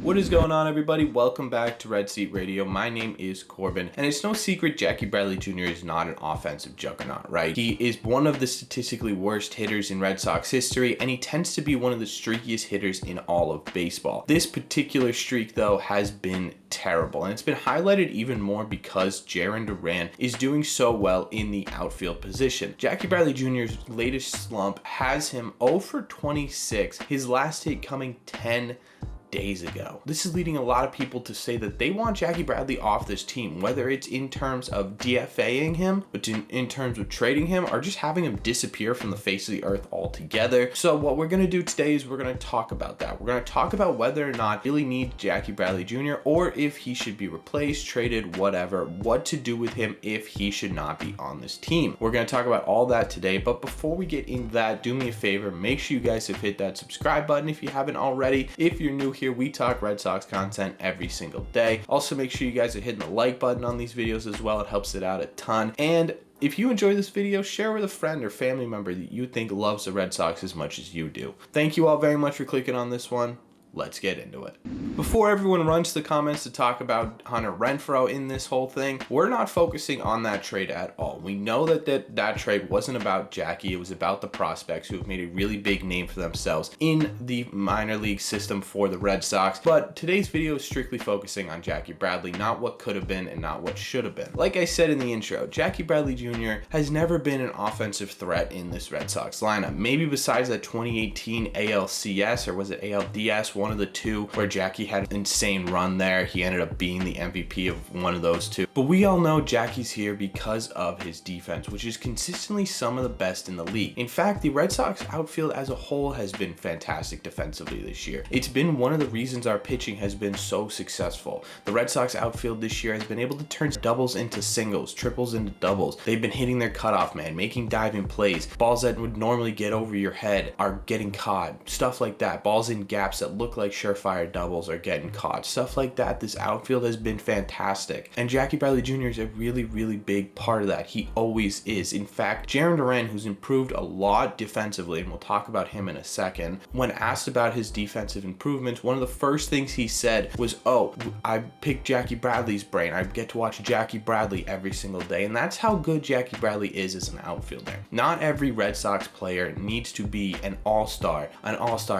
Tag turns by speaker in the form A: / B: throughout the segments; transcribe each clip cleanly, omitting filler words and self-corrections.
A: What is going on, everybody? Welcome back to Red Seat Radio. My name is Corbin, and it's no secret Jackie Bradley Jr. is not an offensive juggernaut, right? He is one of the statistically worst hitters in Red Sox history, and he tends to be one of the streakiest hitters in all of baseball. This particular streak, though, has been terrible, and it's been highlighted even more because Duran is doing so well in the outfield position. Jackie Bradley Jr.'s latest slump has him 0 for 26, his last hit coming 10 days ago. This is leading a lot of people to say that they want Jackie Bradley off this team, whether it's in terms of DFAing him, but in terms of trading him, or just having him disappear from the face of the earth altogether. So what we're going to do today is we're going to talk about that. We're going to talk about whether or not really need Jackie Bradley Jr. or if he should be replaced, traded, whatever, what to do with him if he should not be on this team. We're going to talk about all that today, but before we get into that, do me a favor, make sure you guys have hit that subscribe button if you haven't already. If you're new here, we talk Red Sox content every single day. Also, make sure you guys are hitting the like button on these videos as well. It helps it out a ton. And if you enjoy this video, share with a friend or family member that you think loves the Red Sox as much as you do. Thank you all very much for clicking on this one. Let's get into it. Before everyone runs to the comments to talk about Hunter Renfroe in this whole thing, we're not focusing on that trade at all. We know that trade wasn't about Jackie. It was about the prospects who have made a really big name for themselves in the minor league system for the Red Sox. But today's video is strictly focusing on Jackie Bradley, not what could have been and not what should have been. Like I said in the intro, Jackie Bradley Jr. has never been an offensive threat in this Red Sox lineup. Maybe besides that 2018 ALCS, or was it ALDS, one of the two, where Jackie had an insane run there. He ended up being the MVP of one of those two. But we all know Jackie's here because of his defense, which is consistently some of the best in the league. In fact, the Red Sox outfield as a whole has been fantastic defensively this year. It's been one of the reasons our pitching has been so successful. The Red Sox outfield this year has been able to turn doubles into singles, triples into doubles. They've been hitting their cutoff man, making diving plays. Balls that would normally get over your head are getting caught. Stuff like that. Balls in gaps that look like surefire doubles are getting caught. Stuff like that. This outfield has been fantastic. And Jackie Bradley Jr. is a really, really big part of that. He always is. In fact, Duran, who's improved a lot defensively, and we'll talk about him in a second, when asked about his defensive improvements, one of the first things he said was, "Oh, I picked Jackie Bradley's brain. I get to watch Jackie Bradley every single day." And that's how good Jackie Bradley is as an outfielder. Not every Red Sox player needs to be an all-star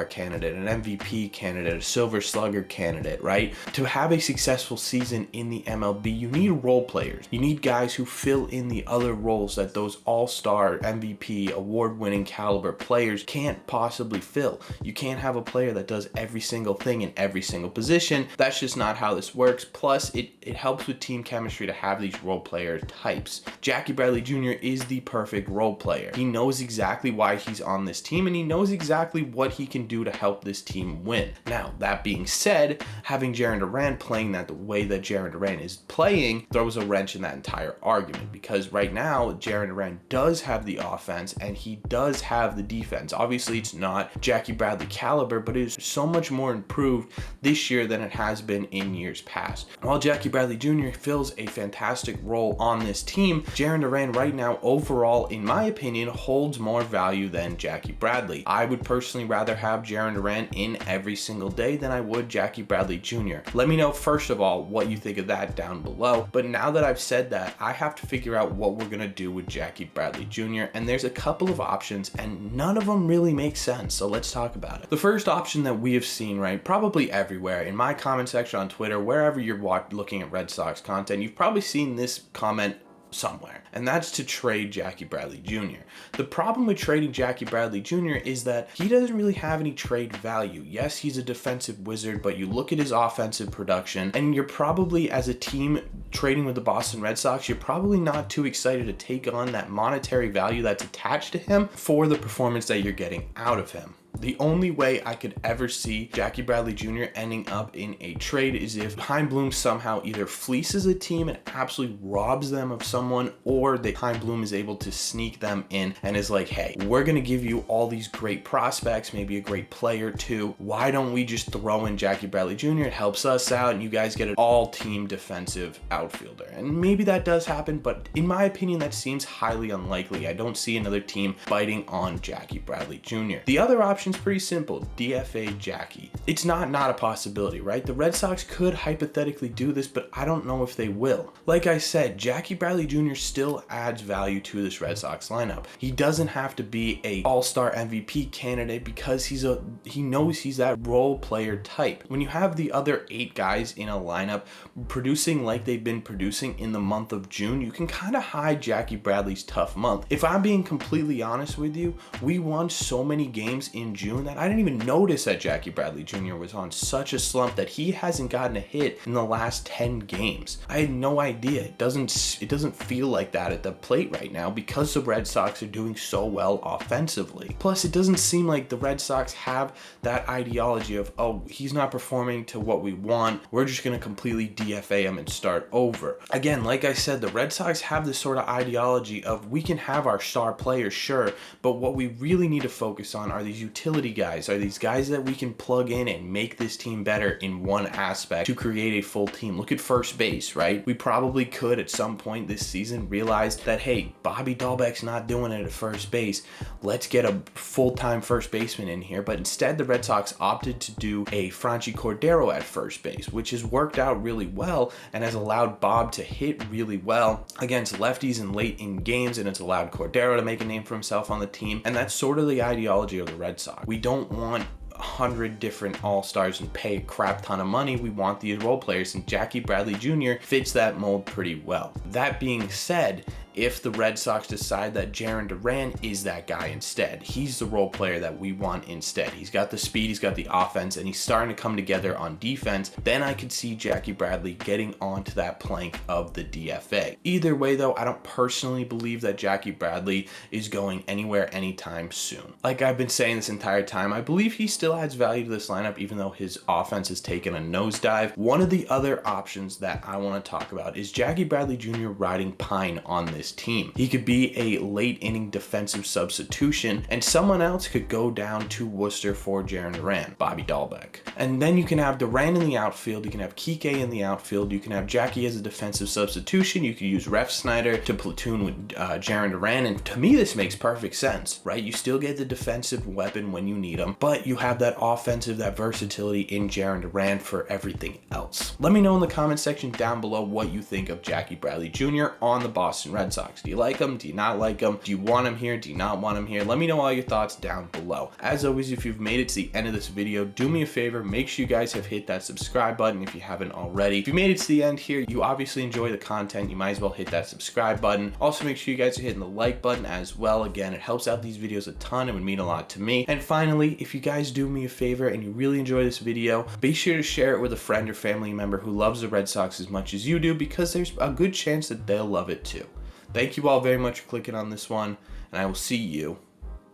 A: candidate, an MVP candidate, a Silver Slugger candidate, right? To have a successful season in the MLB, you need role players. You need guys who fill in the other roles that those all-star, MVP, award-winning caliber players can't possibly fill. You can't have a player that does every single thing in every single position. That's just not how this works. Plus, it helps with team chemistry to have these role player types. Jackie Bradley Jr. is the perfect role player. He knows exactly why he's on this team, and he knows exactly what he can do to help this team win. Now, that being said, having Duran playing that the way that Duran is playing throws a wrench in that entire argument, because right now Duran does have the offense and he does have the defense. Obviously, it's not Jackie Bradley caliber, but it is so much more improved this year than it has been in years past. While Jackie Bradley Jr. fills a fantastic role on this team, Duran right now overall, in my opinion, holds more value than Jackie Bradley. I would personally rather have Duran in every single day than I would Jackie Bradley Jr. Let me know, first of all, what you think of that down below. But now that I've said that, I have to figure out what we're gonna do with Jackie Bradley Jr. And there's a couple of options, and none of them really make sense. So let's talk about it. The first option that we have seen, right, probably everywhere, in my comment section on Twitter, wherever you're looking at Red Sox content, you've probably seen this comment somewhere, and that's to trade Jackie Bradley Jr. The problem with trading Jackie Bradley Jr. is that he doesn't really have any trade value. Yes, he's a defensive wizard, but you look at his offensive production, and you're probably, as a team trading with the Boston Red Sox, you're probably not too excited to take on that monetary value that's attached to him for the performance that you're getting out of him. The only way I could ever see Jackie Bradley Jr. ending up in a trade is if Chaim Bloom somehow either fleeces a team and absolutely robs them of someone, or that Chaim Bloom is able to sneak them in and is like, hey, we're going to give you all these great prospects, maybe a great player too. Why don't we just throw in Jackie Bradley Jr.? It helps us out and you guys get an all-team defensive outfielder. And maybe that does happen, but in my opinion, that seems highly unlikely. I don't see another team biting on Jackie Bradley Jr. The other option option's pretty simple: DFA Jackie. It's not a possibility, right? The Red Sox could hypothetically do this, but I don't know if they will. Like I said, Jackie Bradley Jr. still adds value to this Red Sox lineup. He doesn't have to be a all-star MVP candidate because he knows he's that role player type. When you have the other 8 guys in a lineup producing like they've been producing in the month of June, you can kind of hide Jackie Bradley's tough month. If I'm being completely honest with you, we won so many games in June that I didn't even notice that Jackie Bradley Jr. was on such a slump that he hasn't gotten a hit in the last 10 games. I had no idea. It doesn't feel like that at the plate right now because the Red Sox are doing so well offensively. Plus, it doesn't seem like the Red Sox have that ideology of, oh, he's not performing to what we want, we're just going to completely DFA him and start over. Again, like I said, the Red Sox have this sort of ideology of, we can have our star players, sure, but what we really need to focus on are these utility guys, are these guys that we can plug in and make this team better in one aspect to create a full team. Look at first base, right? We probably could at some point this season realize that, hey, Bobby Dahlbeck's not doing it at first base. Let's get a full-time first baseman in here. But instead, the Red Sox opted to do a Franchi Cordero at first base, which has worked out really well and has allowed Bob to hit really well against lefties and late in games, and it's allowed Cordero to make a name for himself on the team. And that's sort of the ideology of the Red Sox. We don't want 100 different all-stars and pay a crap ton of money. We want these role players, and Jackie Bradley Jr. fits that mold pretty well. That being said, if the Red Sox decide that Duran is that guy instead, he's the role player that we want instead. He's got the speed, he's got the offense, and he's starting to come together on defense, then I could see Jackie Bradley getting onto that plank of the DFA. Either way though, I don't personally believe that Jackie Bradley is going anywhere anytime soon. Like I've been saying this entire time, I believe he still adds value to this lineup even though his offense has taken a nosedive. One of the other options that I want to talk about is Jackie Bradley Jr. riding Pine on this team. He could be a late inning defensive substitution, and someone else could go down to Worcester for Duran, Bobby Dahlbeck. And then you can have Duran in the outfield, you can have Kiké in the outfield, you can have Jackie as a defensive substitution, you could use Refsnyder to platoon with Duran, and to me this makes perfect sense, right? You still get the defensive weapon when you need him, but you have that offensive, that versatility in Duran for everything else. Let me know in the comment section down below what you think of Jackie Bradley Jr. on the Boston Red Sox. Do you like him? Do you not like him? Do you want him here? Do you not want him here? Let me know all your thoughts down below. As always, if you've made it to the end of this video, do me a favor, make sure you guys have hit that subscribe button if you haven't already. If you made it to the end here, you obviously enjoy the content, you might as well hit that subscribe button. Also, make sure you guys are hitting the like button as well. Again, it helps out these videos a ton. It would mean a lot to me. And finally, if you guys do me a favor and you really enjoy this video, be sure to share it with a friend or family member who loves the Red Sox as much as you do, because there's a good chance that they'll love it too. Thank you all very much for clicking on this one, and I will see you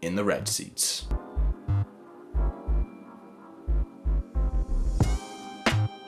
A: in the red seats.